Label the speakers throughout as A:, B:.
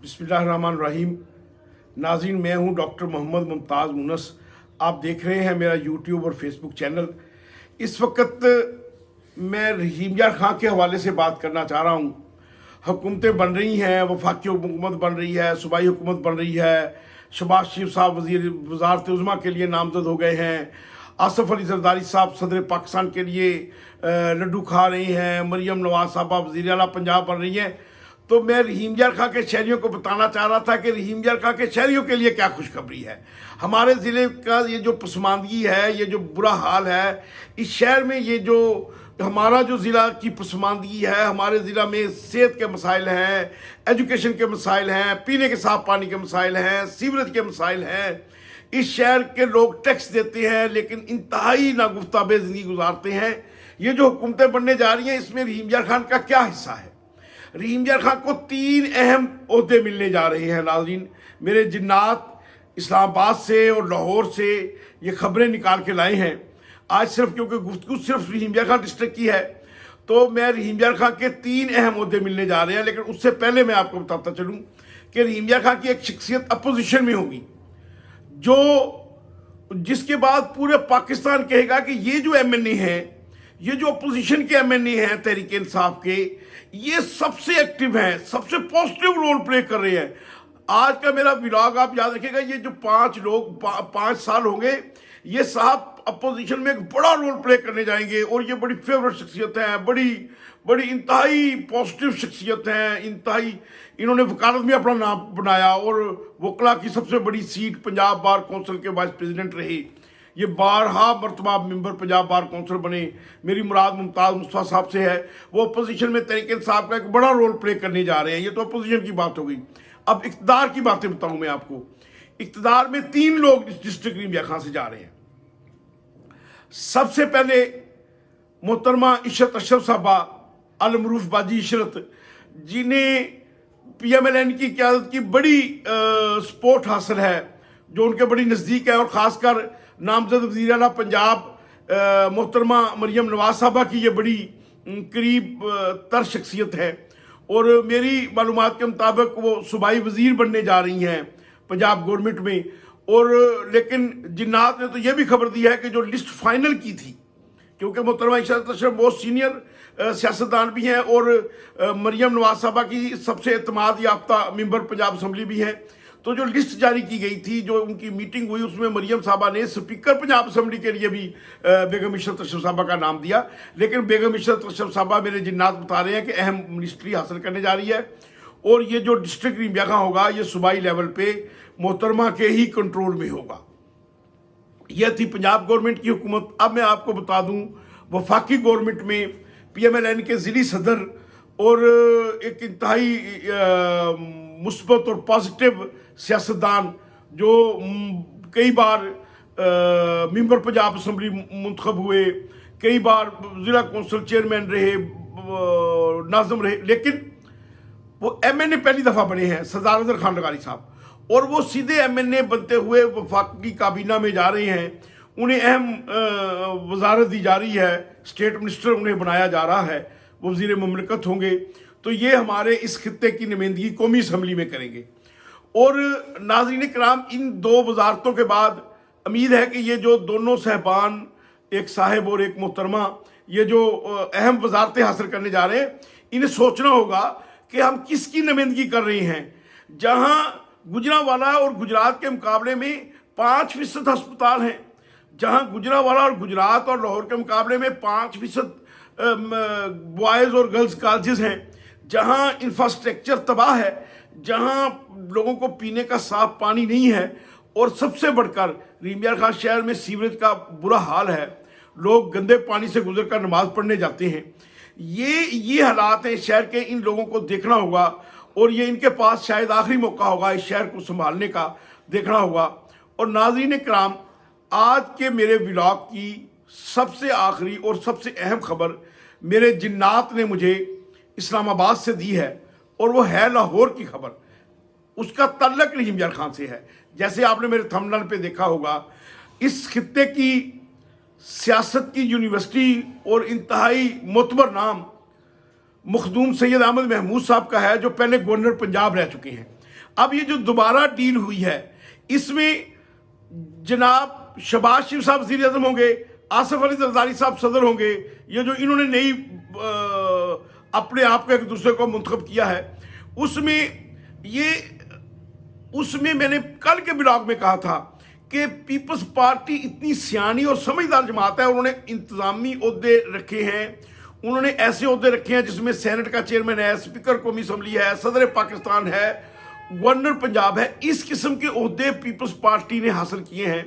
A: बिस्मिल्लाहिर्रहमानिर्रहीम। नाज़रीन, मैं हूं डॉक्टर मोहम्मद मुमताज़ मुनस। आप देख रहे हैं मेरा यूट्यूब और फेसबुक चैनल। इस वक्त मैं रहीम यार खां के हवाले से बात करना चाह रहा हूं। हुकूमतें बन रही हैं, वफाकी हुकूमत बन रही है, सूबाई हुकूमत बन रही है। शहबाज शरीफ साहब वज़ीर वज़ारत उज़्मा के लिए नामज़द हो गए हैं। आसफ अली जरदारी साहब सदर पाकिस्तान के लिए लड्डू खा रही हैं। मरियम नवाज साहबा वज़ीर आला पंजाब बन रही हैं। तो मैं रहीम यार खां के शहरियों को बताना चाह रहा था कि रहीम यार खां के शहरियों के लिए क्या खुशखबरी है। हमारे ज़िले का ये जो पसमानदगी है, ये जो बुरा हाल है, इस शहर में ये जो हमारा जो ज़िला की पसमानदगी है, हमारे ज़िला में सेहत के मसाइल हैं, एजुकेशन के मसाइल हैं, पीने के साफ़ पानी के मसाइल हैं, सीवरेज के मसाइल हैं। इस शहर के लोग टैक्स देते हैं लेकिन इंतहाई नागुफ्ताबे ज़िंदगी गुजारते हैं। ये जो हुकूमतें बनने जा रही हैं, इसमें रहीम यार खान का क्या हिस्सा है? रहीम यार खान को 3 अहम ओहदे मिलने जा रहे हैं। नाज़रीन, मेरे जिन्नात इस्लामाबाद से और लाहौर से ये खबरें निकाल के लाए हैं आज, सिर्फ क्योंकि गुफ्तगू सिर्फ रहीम यार खान डिस्ट्रिक्ट की है, तो मैं रहीम यार खान के 3 अहम ओहदे मिलने जा रहे हैं। लेकिन उससे पहले मैं आपको बताता चलूँ कि रहीम यार खान की एक शख्सियत अपोजिशन में होगी, जिसके बाद पूरे पाकिस्तान कहेगा कि ये जो MNA हैं, ये जो अपोजिशन के MNA हैं तहरीक इंसाफ के, ये सबसे एक्टिव हैं, सबसे पॉजिटिव रोल प्ले कर रहे हैं। आज का मेरा व्लॉग आप याद रखिएगा, ये जो 5 लोग 5 साल होंगे, ये साहब अपोजिशन में एक बड़ा रोल प्ले करने जाएंगे और ये बड़ी फेवरेट शख्सियत हैं, बड़ी इंतहाई पॉजिटिव शख्सियत हैं। इंतहाई इन्होंने वकालत में अपना नाम बनाया और वकला की सबसे बड़ी सीट पंजाब बार कौंसिल के वाइस प्रेसिडेंट रहे। ये 12 मरतबा मेंबर पंजाब बार कौंसिल बने। मेरी मुराद मुमताज़ मुस्तफ़ा साहब से है, वो अपोजिशन में तहरीक इंसाफ का एक बड़ा रोल प्ले करने जा रहे हैं। ये तो अपोजिशन की बात हो गई। अब इक़्तिदार की बातें बताऊं मैं आपको। इक़्तिदार में 3 लोग इस डिस्ट्रिक्ट रहीम यार खां से जा रहे हैं। सबसे पहले मोहतरमा इशरत अशरफ साहबा अलमरूफ बाजी इशरत, जिन्हें PMLN की क़यादत की बड़ी सपोर्ट हासिल है, जो उनके बड़ी नज़दीक है, और ख़ासकर नामज़द वज़ीर आला पंजाब मोहतरमा मरियम नवाज साहबा की ये बड़ी करीब तर शख्सियत है। और मेरी मालूमात के मुताबिक वो सूबाई वज़ीर बनने जा रही हैं पंजाब गवर्नमेंट में। और लेकिन जिन्नात ने तो ये भी खबर दी है कि जो लिस्ट फाइनल की थी, क्योंकि मोहतरमा इशरत अशरफ बहुत सीनियर सियासतदान भी हैं और मरियम नवाज साहबा की सबसे एतमाद याफ्ता मेंबर पंजाब असम्बली भी हैं, तो जो लिस्ट जारी की गई थी, जो उनकी मीटिंग हुई, उसमें मरियम साहबा ने स्पीकर पंजाब असम्बली के लिए भी बेगम इशरत अशरफ साहबा का नाम दिया। लेकिन बेगम इशरत अशरफ साहबा मेरे जिन्नात बता रहे हैं कि अहम मिनिस्ट्री हासिल करने जा रही है। और ये जो डिस्ट्रिक्ट रहीम यार खां होगा, ये सूबाई लेवल पे मोहतरमा के ही कंट्रोल में होगा। यह थी पंजाब गवर्नमेंट की हुकूमत। अब मैं आपको बता दूं, वफाकी गवर्नमेंट में PMLN के ज़िली सदर और एक इंतहाई मुस्बत और पॉजिटिव सियासतदान, जो कई बार मेंबर पंजाब असम्बली मुंतखब हुए, कई बार ज़िला कौंसिल चेयरमैन रहे, नाज़म रहे, लेकिन वो MNA पहली दफ़ा बने हैं, सरदार अजहर खान लगारी साहब, और वो सीधे MNA बनते हुए वफाकी काबीना में जा रहे हैं। उन्हें अहम वजारत दी जा रही है, स्टेट मिनिस्टर उन्हें बनाया जा रहा है, वो वज़ीर ममलकत होंगे। तो ये हमारे इस खित्ते की नुमाइंदगी कौमी असम्बली में करेंगे। और नाज़रीन कराम, इन 2 वजारतों के बाद उम्मीद है कि ये जो दोनों साहबान, एक साहिब और एक मोहतरमा, ये जो अहम वजारतें हासिल करने जा रहे हैं, इन्हें सोचना होगा कि हम किसकी नुमाइंदगी कर रहे हैं। जहाँ गुजरांवाला और गुजरात के मुकाबले में 5% अस्पताल हैं, जहाँ गुजरांवाला और गुजरात और लाहौर के मुकाबले में 5% बॉयज़ और गर्ल्स कॉलेजेस हैं, जहाँ इंफ्रास्ट्रक्चर तबाह है, जहाँ लोगों को पीने का साफ पानी नहीं है, और सबसे बढ़कर रहीम यार खां शहर में सीवरेज का बुरा हाल है। लोग गंदे पानी से गुजर कर नमाज पढ़ने जाते हैं। ये हालात हैं शहर के। इन लोगों को देखना होगा और ये इनके पास शायद आखिरी मौका होगा इस शहर को संभालने का, देखना होगा। और नाज़रीन कराम, आज के मेरे व्लॉग की सबसे आखिरी और सबसे अहम खबर मेरे जिन्नात ने मुझे इस्लामाबाद से दी है, और वो है लाहौर की खबर। उसका तल्लक रहीम यार खां से है। जैसे आपने मेरे थंबनेल पे देखा होगा, इस खित्ते की सियासत की यूनिवर्सिटी और इंतहाई मोतबर नाम मखदूम सैयद अहमद महमूद साहब का है, जो पहले गवर्नर पंजाब रह चुके हैं। اب یہ جو دوبارہ ڈیل ہوئی ہے اس میں جناب شہباز شریف صاحب وزیر اعظم ہوں گے, آصف علی زرداری صاحب صدر ہوں گے, یہ جو انہوں نے نئی اپنے آپ کو ایک دوسرے کو منتخب کیا ہے, اس میں میں نے کل کے بلاگ میں کہا تھا کہ پیپلز پارٹی اتنی سیانی اور سمجھدار جماعت ہے. انہوں نے انتظامی عہدے رکھے ہیں, انہوں نے ایسے عہدے رکھے ہیں جس میں سینٹ کا چیئرمین ہے, اسپیکر قومی اسمبلی ہے, صدر پاکستان ہے, گورنر پنجاب ہے. اس قسم کے عہدے پیپلز پارٹی نے حاصل کیے ہیں.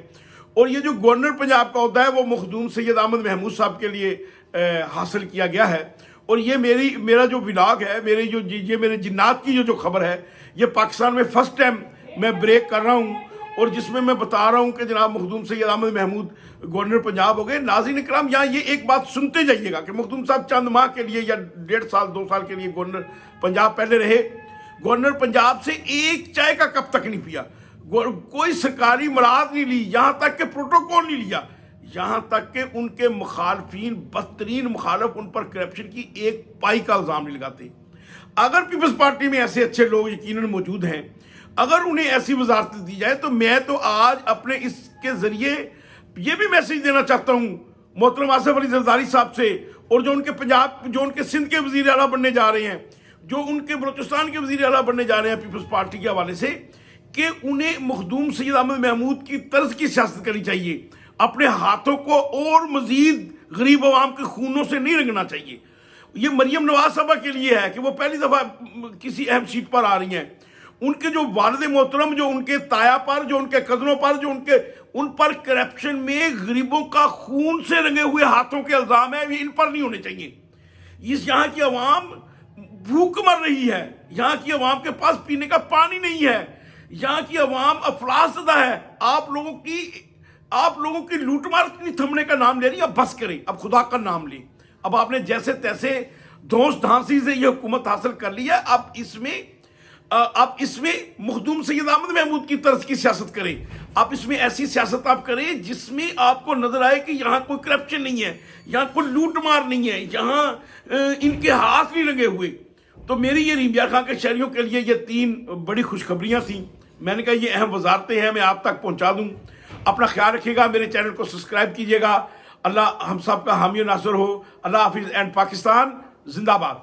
A: اور یہ جو گورنر پنجاب کا عہدہ ہے وہ مخدوم سید احمد محمود صاحب کے لیے حاصل کیا گیا ہے. اور یہ میرا جو ولاگ ہے, یہ میرے جنات کی جو خبر ہے, یہ پاکستان میں فرسٹ ٹائم میں بریک کر رہا ہوں, اور جس میں میں بتا رہا ہوں کہ جناب مخدوم سید احمد محمود گورنر پنجاب ہو گئے. ناظرین اکرام, یہاں یہ ایک بات سنتے جائیے گا کہ مخدوم صاحب چند ماہ کے لیے یا 1.5 سال 2 سال کے لیے گورنر پنجاب پہلے رہے. گورنر پنجاب سے ایک چائے کا کپ تک نہیں پیا, کوئی سرکاری مراعات نہیں لی, یہاں تک کہ پروٹوکول نہیں لیا, یہاں تک کہ ان کے مخالفین, بدترین مخالف, ان پر کرپشن کی ایک پائی کا الزام نہیں لگاتے. اگر پیپلز پارٹی میں ایسے اچھے لوگ یقیناً موجود ہیں, اگر انہیں ایسی وزارت دی جائے, تو میں تو آج اپنے اس کے ذریعے یہ بھی میسیج دینا چاہتا ہوں محترم آصف علی زرداری صاحب سے, اور جو ان کے پنجاب, جو ان کے سندھ کے وزیر اعلیٰ بننے جا رہے ہیں, جو ان کے بلوچستان کے وزیر اعلیٰ بننے جا رہے ہیں پیپلز پارٹی کے حوالے سے, کہ انہیں مخدوم سید احمد محمود کی طرز کی سیاست کرنی چاہیے. اپنے ہاتھوں کو اور مزید غریب عوام کے خونوں سے نہیں رنگنا چاہیے. یہ مریم نواز صاحبہ کے لیے ہے کہ وہ پہلی دفعہ کسی اہم سیٹ پر آ رہی ہیں. ان کے جو والد محترم, جو ان کے تایا پر, جو ان کے کزنوں پر, جو ان پر کرپشن میں غریبوں کا خون سے رنگے ہوئے ہاتھوں کے الزام ہیں, یہ ان پر نہیں ہونے چاہیے. یہاں کی عوام بھوک مر رہی ہے, یہاں کی عوام کے پاس پینے کا پانی نہیں ہے, یہاں کی عوام افلاس زدہ ہے. آپ لوگوں کی لوٹ مار اتنی تھمنے کا نام لے رہی ہے. اب بس کریں, اب خدا کا نام لیں. اب آپ نے جیسے تیسے دھونس دھانسی سے یہ حکومت حاصل کر لی ہے, اب اس میں مخدوم سید احمد محمود کی طرز کی سیاست کریں. آپ اس میں ایسی سیاست آپ کریں جس میں آپ کو نظر آئے کہ یہاں کوئی کرپشن نہیں ہے, یہاں کوئی لوٹ مار نہیں ہے, یہاں ان کے ہاتھ نہیں لگے ہوئے. تو میری یہ ریم خان کے شہریوں کے لیے یہ 3 بڑی خوشخبریاں تھیں. میں نے کہا یہ اہم وزارتیں ہیں, میں آپ تک پہنچا دوں. اپنا خیال رکھیے گا, میرے چینل کو سبسکرائب کیجیے گا. اللہ ہم سب کا حامی و ناصر ہو. اللہ حافظ اینڈ پاکستان زندہ باد.